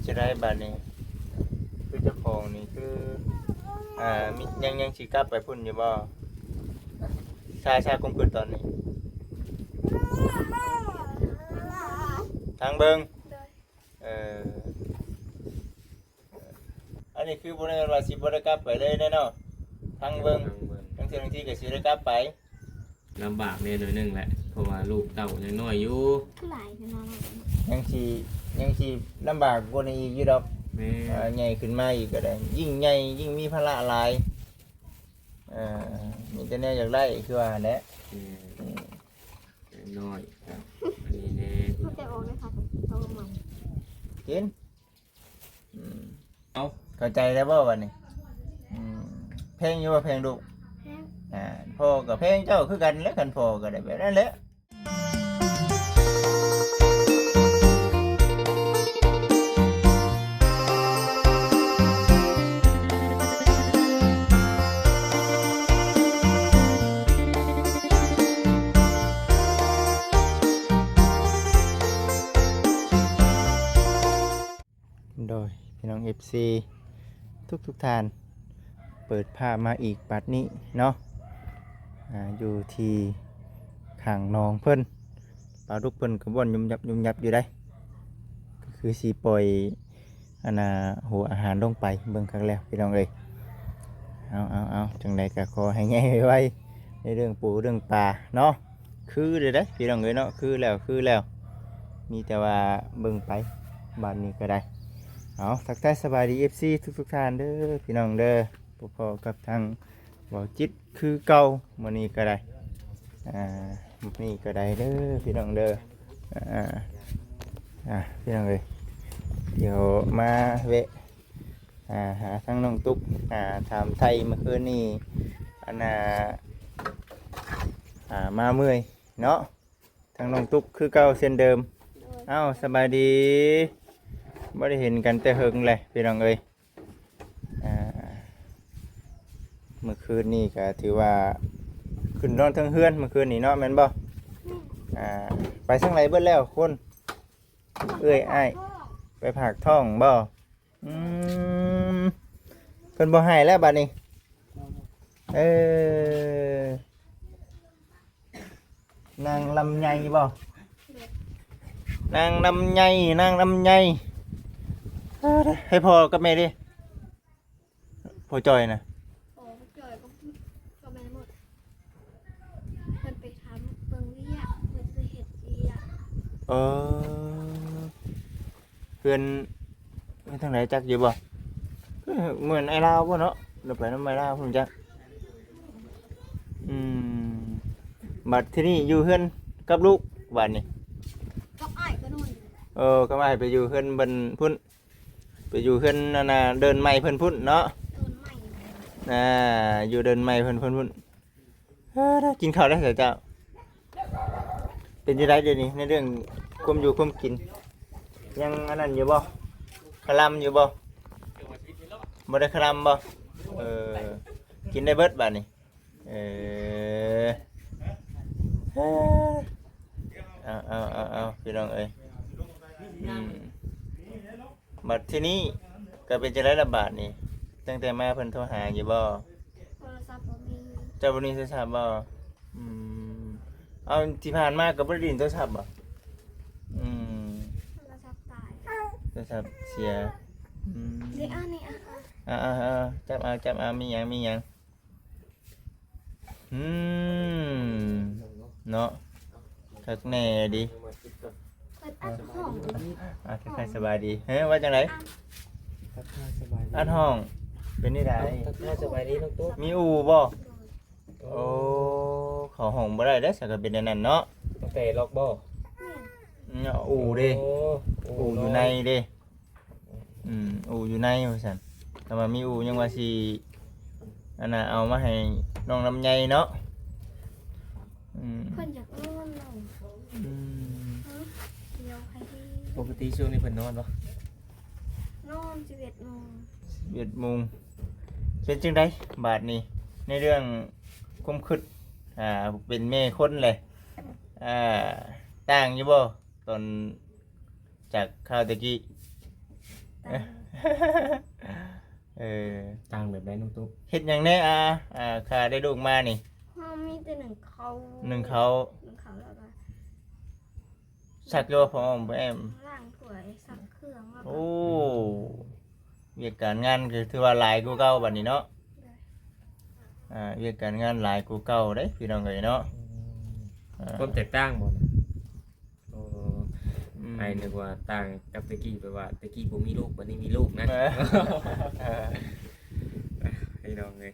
จะได้บัดนี้คือเจ้าของนี่คือมียังสิกลับไปพุ่นอยู่บ่ชาคงขึ้นตอนนี้ทางเบิ่งเอ่ออันนี้คือบ่ได้ว่าสิบ่ได้กลับไปเลยแน่เนาะทางเบิ่งทั้งที่ก็สิได้กลับไปลำบากเนี่ยหน่อยนึงแหละเพราะว่าลูกเต่ายังน้อยอยู่คือหลายคือน้อยยังสิลำบากกว่านี้อีกอยู่ดอกแม่ใหญ่ขึ้นมาอีกก็ได้ยิ่งใหญ่ยิ่งมีภาระหลายมีแต่แนวอยากได้คือว่าแหละน้อยครับอันนี้แน่มันจะออกไหมคะเอาลงมากินเอาเข้าใจแล้วบ่วันนี้เพลงอยู่ว่าเพลงดุพ่อกับเพลงเจ้าคือกันแล้วกันพ่อก็ได้แบบนั้นแหละโดยพี่น้อง FC ทุกท่านเปิดภาพมาอีกบัดนี้เนาะอยู่ที่ข้างหนองเพิ่นปลาดุกเพิ่นก็บ่นยุ่มยับอยู่ได้ก็คือสิปล่อยหัวอาหารลงไปเบิ่งครั้งแล้วพี่น้องเอ้ยเอาจังไดก็ขอให้แง่ไว้ในเรื่องปูเรื่องปลาเนาะคือเด้อพี่น้องเอ้ยเนาะคือแล้วมีแต่ว่าเบิ่งไปบัดนี้ก็ได้เอาทักทายสบายดี FC ทุกท่านเด้อพี่น้องเด้อพอกับทางบ่าวจิตคือเก่ามื้อนี้ก็ได้มื้อนี้ก็ได้เด้อพี่น้องเด้อพี่น้องเอ้ยเดี๋ยวมาเวะหาทางน้องตุ๊กถามไทยเมื่อคืนนี้มาเมื่อยเนาะทางน้องตุ๊กคือเก่าเช่นเดิมเอ้าสบายดีไม่ได้เห็นกันแต่หึงเลยพี่น้องเอ้ยเมื่อคืนนี้ก็ถือว่าขึ้นนอนทั้งเฮือนเมื่อคืนนี้เนาะแม่นบ่ไปทางไหนเบิดแล้วคนเอ้ยอ้ายไปผากท้องบ่เพิ่นบ่ให้แล้วบัดนี้นางลำไยบ่นางลำไยให้พ่อกับแม่ดิพ่อจอยนะพ่อจอยก็แม่หมดเพิ่นไปทำเบิ่งเรียกเพิ่นไปเฮ็ดเรียกเพื่อนทางไหนจักอยู่บ่เหมือนไอ้ลาวบ่เนาะเดี๋ยวไปน้ำไอ้ลาวพุ่นจักบัดที่นี่อยู่เฮือนกับลูกบัดนี้ก็อ้ายก็นู่นก็มาให้ไปอยู่เฮือนบนพุ่นไปอยู่เฮือนเดินไม้เพิ่นพุ่นเนาะอยู่เดินไม้เพิ่นพุ่นกินข้าวได้เสียเจ้าเป็นยังไงเดี๋ยวนี้ในเรื่องความอยู่ความกินยังอันนั้นอยู่บ่คลำอยู่บ่ได้คลำบ่กินได้เบิดบัดนี้เอาพี่น้องเอ้ยบัดที่นี้ก็เป็นจะได้ระบาดนี่ตั้งแต่มาเพิ่นโทรหาอยู่บ่โทรศัพท์บ่มีเจ้าบ่มีโทรศัพท์บ่เอาที่ผ่านมาก็บ่ได้ดินโทรศัพท์บ่โทรศัพท์ตายโทรศัพท์เสียนี่นี่จับเอามีหยังเนาะคักแน่ดิทักทายสบายดีว่าจังไดอัดห้องเป็นนี่ได้ทักทายสบายดีน้องตุ๊กมีอู่บ่เขาห้องบ่ได้เด้อสักก็เป็นนั่นเนาะตั้งแต่ล็อกบ่อู่เด้อู่อยู่ในเด้อู่อยู่ในว่าซั่นถ้าว่ามีอู่ยังว่าสิเอามาให้น้องลำไยเนาะเพิ่นอยากนอนเราเดี๋ยวใครที่ปกติช่วงนี้เพิ่นนอนบ่นอน11 โมง11 โมงเป็นจังได๋บาดนี้ในเรื่องความคิดเป็นแม่คนเลยต่างอยู่บ่ตอนจากข้าวตะกี้ ต่าง เออ ต่างแบบไหนน้องตุ๊ก เฮ็ดหยังแน่ค่ะได้ลูกมานี่ พ่อมีแต่หนึ่งเขา หนึ่งเขา หนึ่งเขาแล้วก็ สักโยพอมแอม ล้างถ้วยซักเครื่องแล้วก็ โอ้เวียกการงานคือถือว่าหลายกูเก่าบัดนี้เนาะเวียกการงานหลายกูเก่าเด้พี่น้องเอ้ยเนาะ ความแตกต่างบ่นะโอ้ ม ไอ้นึกว่าต่างกับตะกี้แปลว่าตะกี้บ่มีลูกบัดนี้มีลูกนะ เออ ให้น้องเลย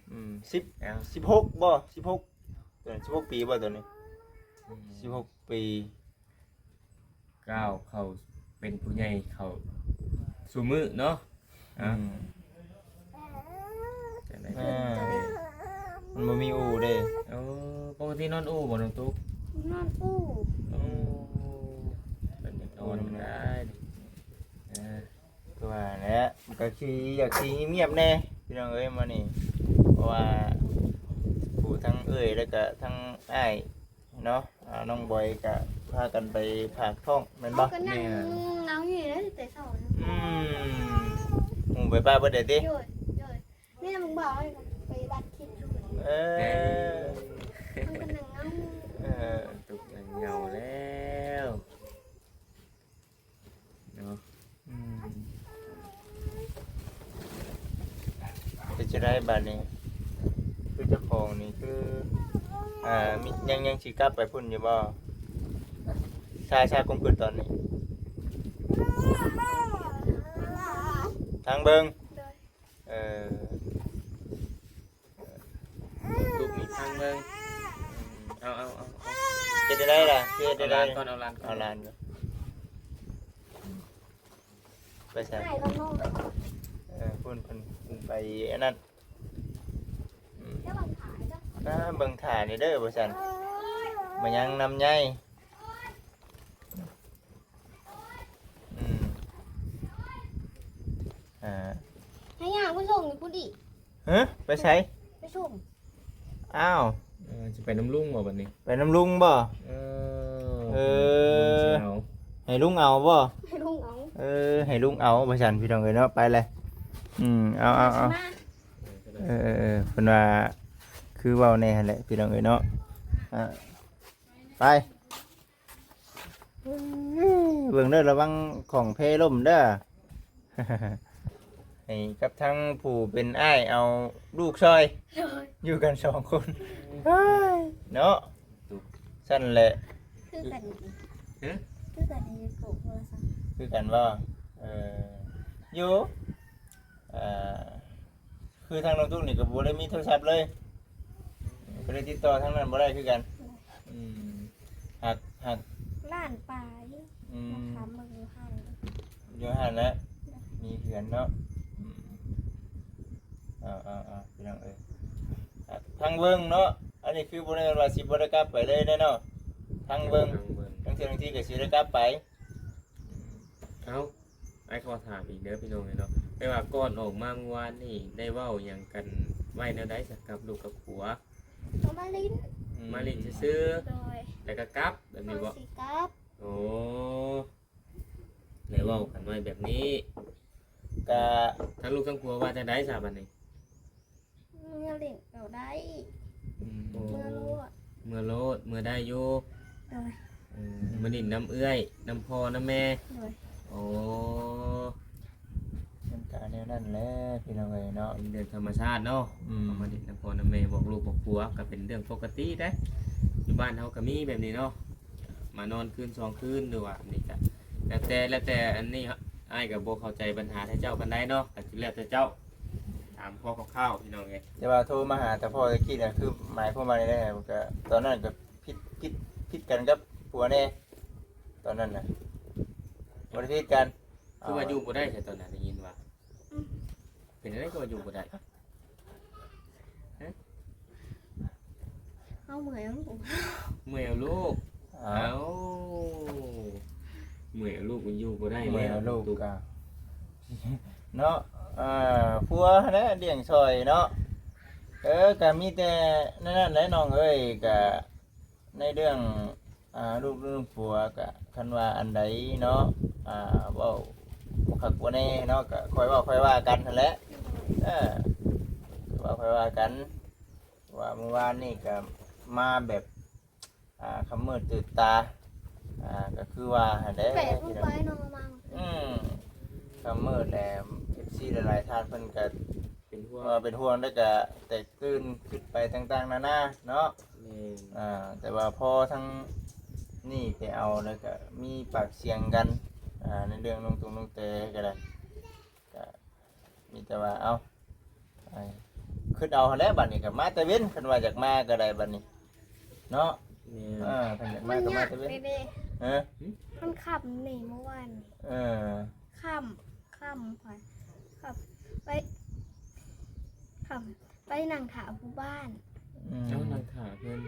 16บ่16ตัวนี้16ปีบ่ตัวนี้16ปี ก้าวเข้าเป็นผู้ใหญ่เข้าสู่มือเนาะ อืม จังได๋ มันบ่มีอู่เด้ โอ้ปกตินอนอู่บ่น้องตุ๊ก นอนอู้ โอ้เป็นอย่างนอนได้เออ ก็ว่าแหละก็คืออยากสิเงียบๆแน่พี่น้องเอ้ยมานี่เพราะว่าผู้ทั้งเอ้ยแล้วก็ทั้งอ้ายเนาะน้องบอยก็พากันไปผากท้องแม่นบ่ ก็นั่งเงาอยู่แล้วแต่เช้า หมู่ไปป้าบ่ได้ติ โยยนี่มึงบอกให้ไปบัดคิดดู เออ มันก็นั่งเงา เออ ตุ๊กยังเหงาแล้วเนาะ จะได้บัดนี้คือเจ้าของนี่คือมียังสิกลับไปพุ่นอยู่บ่ชาคงขึ้นตอนนี้ทางเบิ่ง เลย เออ ตุ๊กมีทางเบิ่งเอา เฮ็ดได้ล่ะเฮ็ด เอา ได้ ลานก่อนเอาลานก่อน เอาลานก่อนไปใส่ ไหนบ้างน้อง พุ่นไปอันนั้น แค่บังขายจ้ะ เบิ่งถ่านี่เด้อบ่ซั่นมายังนำใหญ่อ่า ให้ย่างไปส่งนี่พูดดิ ฮะไปใช้ ไปส่ง อ้าว จะไปน้ำลุงบ่บัดนี้ ไปน้ำลุงบ่ เออ ให้ลุงเอาบ่ ให้ลุงเอา ให้ลุงเอาบ่ซั่นพี่น้องเอ้ยเนาะไปเลยเอา มา เพิ่นว่าคือเว้าแน่หั่นแหละพี่น้องเอ้ยเนาะไปเบิ่งเด้อระวังของเพล่มเด้อ ให้กับทั้งผู้เป็นอ้ายเอาลูกซอย เลย อยู่กัน2คนเนาะซั่นแหละ คือกัน เอ๊ะ คือกันในกลุ่มโทรศัพท์ คือกันว่าอยู่คือทางน้องตุ้งนี่ก็บ่ได้มีโทรศัพท์เลยบ่ได้ติดต่อทางนั้นบ่ได้คือกันหัก ล้านปลาย อืม ทำมือหัน อยู่หั่นแหละมีเพื่อนเนาะพี่น้องเอ้ยทางเบิ่งเนาะอันนี้คือบ่ได้ว่าสิบ่ได้กลับไปเลยเนาะทางเบิ่งทั้งเทื่อทั้งที่ก็สิได้กลับไป เอาไอ้ขอถามอีกเด้อพี่น้องเนาะไม่ว่าก่อนออกมาเมื่อวานนี่ได้เว้าหยังกันไว้แนวใดสักกับลูกกับผัว เอามาลิ้น มาลินซื้อ โดย ๆแล้วก็กลับแบบ เอา นี้บ่ สีกับ โอ้ได้เว้ากันไว้แบบนี้ ก็ ทั้งลูกทั้งผัวว่าจะได้สาบันนี้ เมื่อลิ้นเราได้ โอ้ เมื่อรู้อะ เมื่อโลดเมื่อได้อยู่ โดย มาลินน้ำเอื้อยน้ำพอน้ำแม่ โดย โอ้ มันก็แนวนั้นแหละพี่น้องเอ้ยเนาะ เป็นเรื่องธรรมชาติเนาะมาลินน้ำพอน้ำแม่บอกลูกบอกผัวก็เป็นเรื่องปกติได้อยู่บ้านเฮาก็มีแบบนี้เนาะมานอนคืน2คืนหรือว่านี่ก็แล้วแต่อันนี้อ้ายกับโบเข้าใจปัญหาให้เจ้ากันได้เนาะแต่ที่แล้วแต่เจ้าถามพ่อคร่าวๆพี่น้องไง แต่ว่าโทรมาหาแต่พ่อตะกี้น่ะคือหมายความว่าได้ก็ตอนนั้นก็ผิดกันกับผัวแน่ตอนนั้นน่ะบ่ได้ผิดกัน คือว่าอยู่บ่ได้ใช่ตอนนั้นได้ยินว่าเป็นอะไรก็ว่าอยู่บ่ได้ เอาเหมือนผม เมื่อยเอาลูก อ้า เอาเมื่อยเอาลูกมันอยู่บ่ได้ เมื่อ แล้ว ลูกก็เนาะผัวแหละเลี้ยงซอยเนาะก็มีแต่นั่นแหละน้องเอ้ยก็ในเรื่องลูกเรื่องผัวก็คันว่าอันใดเนาะเว้า บ่คักบ่แน่เนาะก็ค่อยเว้าค่อยว่ากันนั่นแหละว่าค่อยว่ากันว่าเมื่อวานนี่ก็มาแบบคำมืดตื่นตาก็คือว่าหั่นแหละ แปะลงไปนอนมา คำมืดแหละ FC หลายๆท่านเพิ่นก็ เป็นห่วง เป็นห่วงแล้วก็แตกตื่นขึ้นไปต่างๆนานาเนาะ แม่น แต่ว่าพอทั้งนี่ไปเอาแล้วก็มีปากเสียงกันในเรื่องลงตรงลงเตะก็ได้ก็มีแต่ว่าเอาขึ้นเอาหั่นแหล้วบัดนี้ก็มาแต่เว้นคันว่าอยากมาก็ได้บัดนี้เนาะ แม่น คันอยาก มั มาน ก็ ยาม าก แต่เว้น เด้ มันขับหนีเมื่อวาน เออ ค่ำค่ะขับไปขับไปนั่งถามผู้บ้าน เจ้านางขาเพิ่น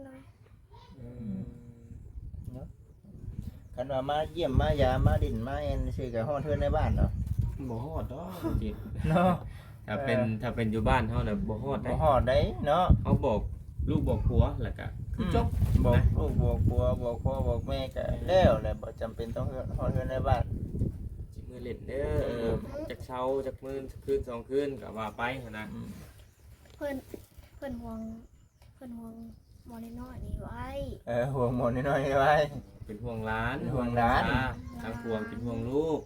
เลย เนาะคันว่ามาเยี่ยมมายามมาดินมาเอ็นชื่อกับห้องเทือนในบ้านเนาะ บ่ฮอดดอกจิต เนาะ ถ้าเป็นอยู่บ้านเฮาน่ะบ่ฮอดได้ บ่ฮอดได้เนาะ เอาบอกลูกบอกผัวแล้วก็คือจบ บอกลูกบอกผัวบอกพ่อบอกแม่ก็แล้วแหละบ่จำเป็นต้องห้องเทือนในบ้าน จิมือเล่นเด้อจักเช้าจักมื้อจักคืน2คืนก็ว่าไปหั่นนะ เพื่อนห่วงมอนิน้อยนี่ไว้ ห่วงหมดน้อยๆไว้ เป็นห่วงหลาน ห่วงหลาน ทางห่วงเป็นห่วงลูก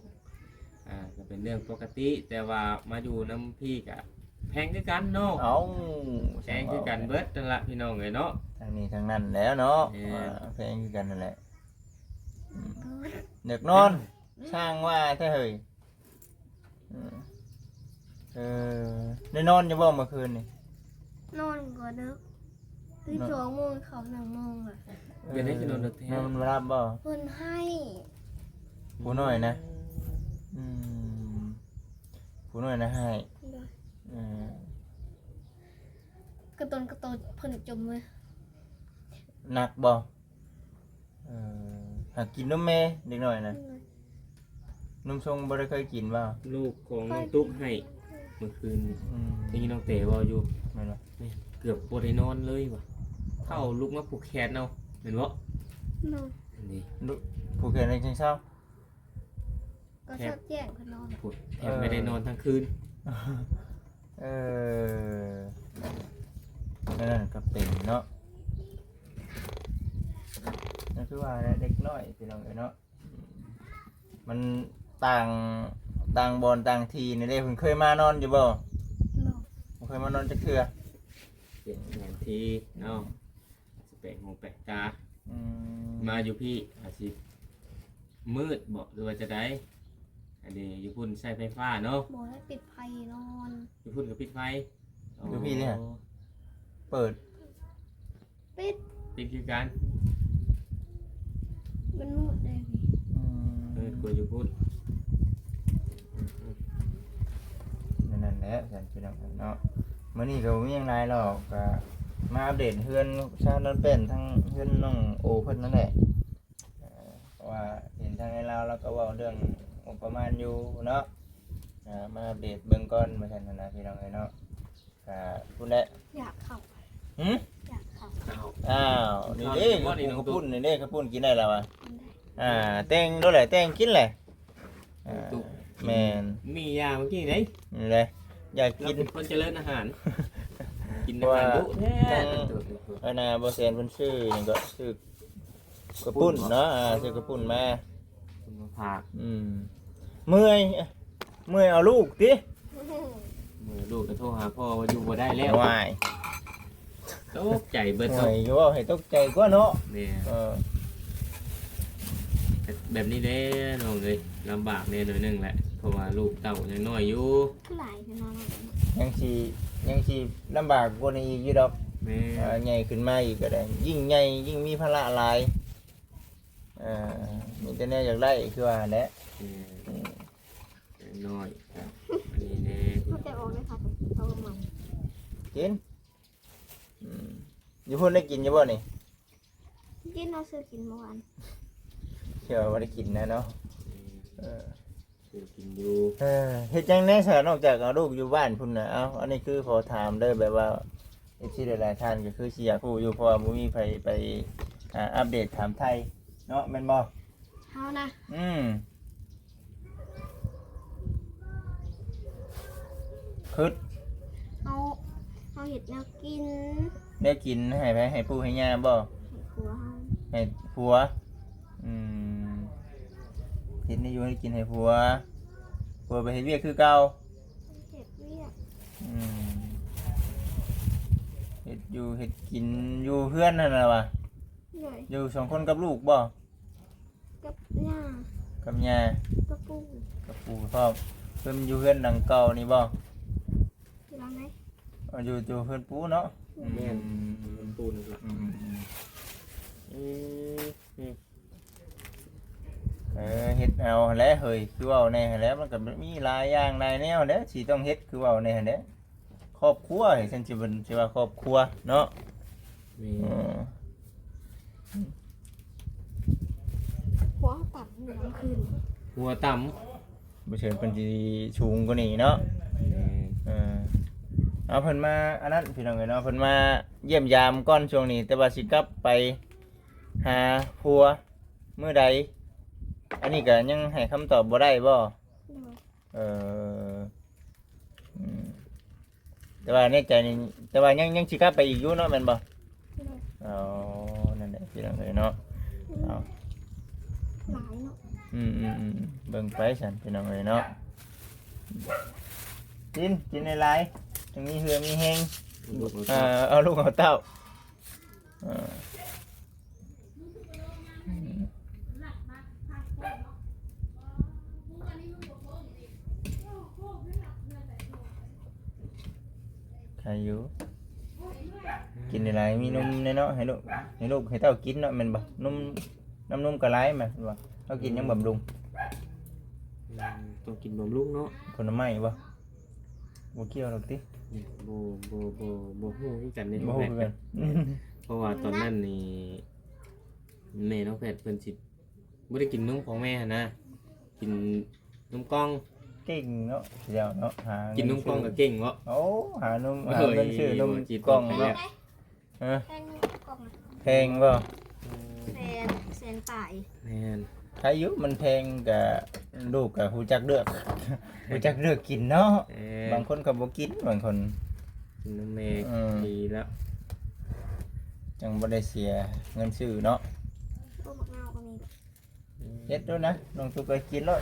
ก็เป็นเรื่องปกติแต่ว่ามาอยู่น้ำพี่ก็แพงคือกันเนาะ เอา แพงคือกันเบิดนั่นละพี่น้องเอ้ยเนาะ ทางนี้ทางนั้นแล้วเนาะ เออ แพงคือกันนั่นแหละเด็กนอนสร้างว่าแท้เฮ้ยได้นอนอยู่บ่เมื่อคืนนี่ นอนก็ดึก12 โมงเขา1 โมงอ่ะ เป็นให้กินนอนดึกแท้ มันรับบ่ เพื่อนให้ ผู้น้อยนะผู้น้อยนะให้ เลย เออก ระตุนเพื่อนจมเลย หนักบ่หากกินนมแม่เด็กน้อยนะนมชงบ่ได้เคยกินบ่ ลูกของน้องตุ๊กให้เมื่อคืนนี่ ที่น้องเต๋ว่าอยู่ แม่นบ่ เกือบบ่ได้นอนเลยว่ะเข้าลุกมาผูกแขนเอาเห็นบ่ นอน อันนี้ ผู้เกิดในจังเช้า ก็ชอบแย่งเขานอน ผูกแทบไม่ได้นอนทั้งคืน นั่นก็เป็นเนาะนั่นคือว่าเด็กน้อยพี่น้องเนาะมันต่างบอนต่างทีนี่เด้เพิ่นเคยมานอนอยู่บ่ นอน บ่เคยมานอนจักเทื่อ เปลี่ยนแผนที่เนาะสเปกของแปลกตา อืม มาอยู่พี่อาจสิมืดบ่หรือว่าจะได้อันนี้อยู่พุ่นใช้ไฟฟ้าเนาะ บอกให้ปิดไฟนอน อยู่พุ่นกับปิดไฟ เปิด ปิด ปิดคือกัน มันมืดเลยพี่ เปิดกลัวอยู่พุ่น นั่นแหละฉันพี่น้องเนาะมื้อนี้ก็บ่มีหยังหลายหรอกก็มาอัปเดตเฮือนชาวนนเป็นทั้งเฮือนน้องโอเพิ่นนั่นแหละเพราะว่าเห็นทางในลาวแล้วก็เว้าเรื่องงบประมาณอยู่เนาะมาอัปเดตเบื้องก่อนมาซั่นน่ะนะพี่น้องเอ้ยเนาะก็พูดแหละ อยากเข้า หึ อยากเข้า อ้าว นี่เด้กระปุ้นนี่เด้กระปุ้นกินได้แล้วอ่ะ คนได้ แตงด้วยแหละแตงกินแหละแม่น มียาเมื่อกี้ไหน นี่แหละอยาก เรา กิน เป็นคนเจริญอาหาร กินอาหารดุแท้ อันน่ะบ่แซนเพิ่นซื้อหยังก็ซื้อกระปุ้นเนาะซื้อกระปุ้นมา คุณมาผัก เมื่อยเอาลูกติ มือลูกก็โทรหาพ่อว่าอยู่บ่ได้แล้ว วาย ตกใจเบิด โอ้ เนาะ ยก็ว่าให้ตกใจกว่าเนาะ เนี่ย เออ แบบนี้เด้น้องเลยลำบากแน่หน่อยหนึงแหละเพราะว่าลูกเต่ายังน้อยอยู่ หลายจะนอน ยังสิลำบากกว่านี้อีกอยู่ดอก แม่ ใหญ่ขึ้นมาอีกก็ได้ยิ่งใหญ่ยิ่งมีภาระหลายมีแต่แน่อยากได้คือว่าแหละ น้อยครับอันนี้เน่ เข้าใจออกเลยค่ะเอาใหม่ กินอยู่พุ่นได้กินอยู่บ่นี่ กินเราซื้อกินเมื่อวาน เชื่อว่าได้กินนะเนาะ คือกินอยู่ เฮ็ดจังแน่ซะนอกจากเอาลูกอยู่บ้านพุ่นน่ะเอาอันนี้คือขอถามเด้อแบบว่าที่หลายๆท่านก็คือสิอยากรู้อยู่เพราะว่าบ่มีไปอัปเดตถามไทยเนาะแม่นบ่ เฮานะ พึด เอาเห็ดแนวกิน ได้กินให้ไปให้ปู่ให้ย่าบ่ ให้ผัวเฮา ให้ผัวอืมกินให้อยู่ให้กินให้ผัวไปเฮ็ดเวียกคือเก่า เห็ดเวียก อืมเฮ็ดอยู่เฮ็ดกินอยู่เพื่อนนั่นน่ะวะ หน่อย อยู่สองคนกับลูกบ่ กับย่า กับย่า กับปู่ กับปู่พร้อมเพิ่นอยู่เพื่อนหลังเก่านี่บ่ ที่ร้านไหน อยู่เพื่อนปู่เนาะ แม่นมันปูนล่ะ อืม อืม เฮ็ดเอาแหล้วเฮ้ยคือเว้าแน่แหล้วมันก็มีหลายอย่างหลายแนวแหล้วสิต้องเฮ็ดคือเว้าแน่แหละครอบครัวให้ฉันสิเป็นสิว่าครอบครัวเนาะ มี อืม หัวตับเหนือคืน หัวต่ำ บ่เชิญเพิ่นสิสูงกว่านี้เนาะ เออเอาเพิ่นมาอันนั้นพี่น้องเอ้ยเนาะเพิ่นมาเยี่ยมยามก่อนช่วงนี้แต่ว่าสิกลับไปหาผัวมื้อใดอันนี้ก็ยังให้คำตอบบ่ได้บ่ หน่อย เอออืมแต่ว่าในใจนี่แต่ว่ายังสิกลับไปอีกอยู่เนาะแม่นบ่ หน่อย อ๋อนั่นแหละพี่น้องเอ้ยเนาะเอา หลายเนาะ เบิ่งไปซั่นพี่น้องเอ้ยเนาะกินหลายๆจังมีเหือมีแฮง เอาลูกเอาเต้าเออใครอยู่กินอะไรมีนมในเนาะให้ลูกให้เต้ากินเนาะแมันบ่นมน้ำนมกระไรแม่นบ่เขากินยังบำรุง ต้องกินบำรุงเนาะ ผลไม้บ่บ่เกี่ยวหรอกติ บ่ฮู้คือกันนี่ บ่ฮู้คือกัน เพราะว่าตอนนั้นนี่แม่น้องแพทย์เพิ่นสิบ่ได้กินนมของแม่หั่นนะกินนมกล่อง เก่งเนาะเดี๋ยวเนาะหา กินนมกล่องก็เก่งเนาะ โอ้หานมหา เฮ้ย เงินซื้อนม จิต กล่อง ไป เนาะ ได้ ฮะ แพงกล่องอะ แพงบ่ แสนป่าย แม่น ถ้าอายุมันแพงกับลูกกับหูจักเลือก หูจักเลือกกินเนาะบางคนก็บ่กินบางคน กินนมแม่ อืม ดีแล้ว จังบ่ได้เสียเงินซื้อเนาะ ต้มมะนาวก็มี เฮ็ดด้วยนะน้องตุ๊กก็กินแล้ว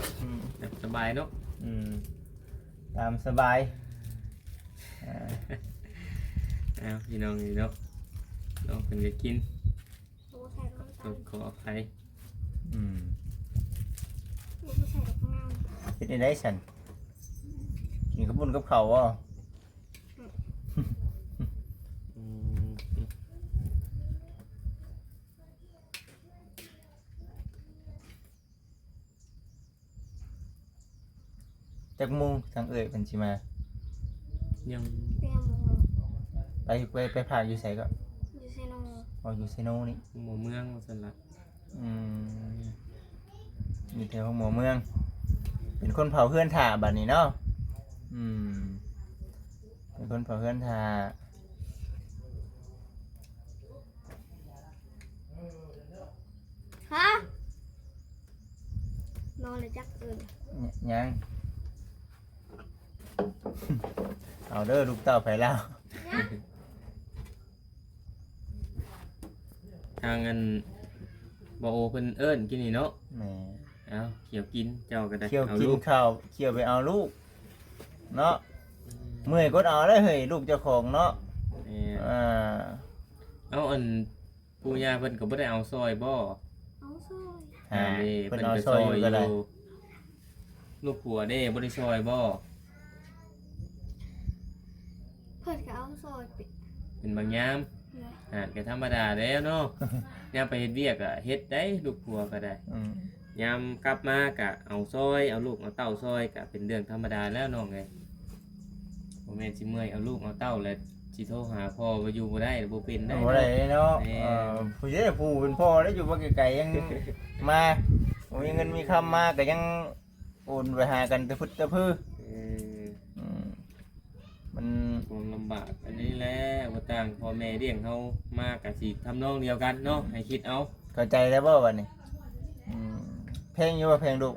แบบสบายเนาะ ตามสบายอ่า อ้าวพี่น้องนี่เนาะน้องเพิ่นก็กิน โอ้ใส่น้ำ ต้ ตา อ ล งขออภัย อืม ไม่ใส่ดอกมะนาว เฮ็ดได้ฉันกินกับบุญกับข้าวบ่ อืม จักมุงทางเอ่ยเพิ่นสิมา ยัง เปรี้ยวมะ ไปพากอยู่ไสก็ ยูเซโน อ๋ออยู่ไสโนนี่ หมู่เมืองว่าซั่นล่ะ อืมมีแถวหัวเมือง เป็นคนเผาเพื่อนถ่าบัดนี้เนาะอืมเป็นคนเผาเพื่อนถ่า ฮะนอนเลยจักอื่น ยัง เอาเด้อลูกเต้าไปแล้ว ทางอันบ่โอเพิ่นเอิ้นกินนี่เนาะ แหม เอ้าเขียวกินเจ้าก็ได้ เคี่ยว เอา กิน ลูก ข้าวเคี่ยวไปเอาลูก เนาะเมื่อยกดเอาได้เฮ้ยลูกเจ้าของเนาะ แม่ อ่า เอาอันปู่ย่าเพิ่นก็บ่ได้เอาซอยบ่ เอาซอย นี่ เพิ่น เพิ่น เอา ก็ ซ ซ อ อย ย อ อยู่ ก็ได้ ยู่ลูกผัวเด้บ่ได้ซอยบ่ เพิ่นก็เอาซอยปิด เป็นบางยาม เลย ก็ธรรมดาแล้วเนาะ ยามไปเฮ็ดเวียกอะเฮ็ดได้ลูกผัวก็ได้ อืม ยามกลับมาก็เอาซอยเอาลูกเอาเต้าซอยก็เป็นเรื่องธรรมดาแล้วน้องเอ้ยบ่แม่นสิเมื่อยเอาลูกเอาเต้าแล้วสิโทรหาพ่อว่าอยู่บ่ได้บ่เป็นได้ บ่ได้เนาะ แม่ ผู้ใหญ่ผู้เป็นพ่อได้อยู่บ่ไกลๆยังมาบ่มีเงินมีคำมาก็ยังโอนไปหากันแต่พุทธพื้อ เออ อืมมัน ความลำบากอันนี้แหละบ่ต่างพ่อแม่เลี้ยงเฮามาก็สิทำนองเดียวกันเนาะให้คิดเอา เข้าใจแล้วบ่บัดนี้อืมเพลงอยู่ว่าเพลงลูก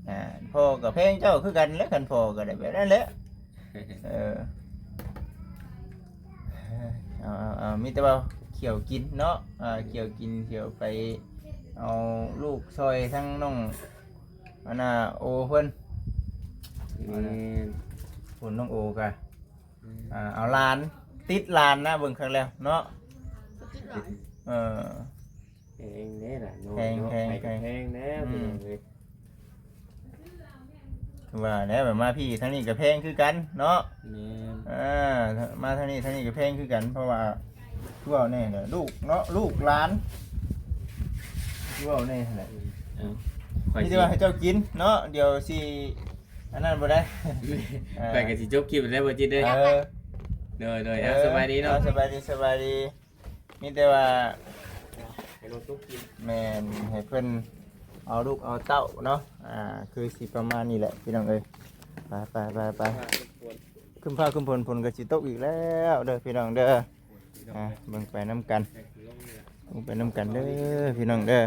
แห้ง พ่อกับเพลงเจ้าคือกันแล้วกันพ่อก็ได้แบบนั้นแหละ เออเอามีแต่ว่าเขียวกินเนาะเขียวกินเขียวไปเอาลูกซอยทั้งน้องอันน่ะโอเพิ่น แม่น คุณน้องโอกะเอาลานติดลานนะเบิ่งครั้งแล้วเนาะ ติดหลอน เออ แพงแน่ล่ะเนาะ แพง เนาะ แพง ไปก็ แพง แพงแน่พี่น้องเอ้ย ว่าแล้วแบบมาพี่ทั้งนี้กับแพงคือกันเนาะ แม่น มาทั้งนี้กับแพงคือกันเพราะว่าคือว่าแน่เนี่ยลูกเนาะลูกหลานคือว่าแน่แหละ เอาข่อย นี่ สิ จะว่าให้เจ้ากินเนาะเดี๋ยวสิอันนั้นบ่ได้ ไปก็สิจบคลิปแล้วบ่จิตเด้อ เออ เด้อๆสบายดีเนาะ สบายดีมีแต่ว่า ให้รถจบคลิป แม่นให้เพิ่นเอาลูกเอาเต้าเนาะคือสิประมาณนี้แหละพี่น้องเอ้ยไปขึ้นฟ้าขึ้นฝนก็สิตกอีกแล้วเด้อพี่น้องเด้อเบิ่งไปน้ำกันเบิ่งไปน้ำกันเด้อพี่น้องเด้อ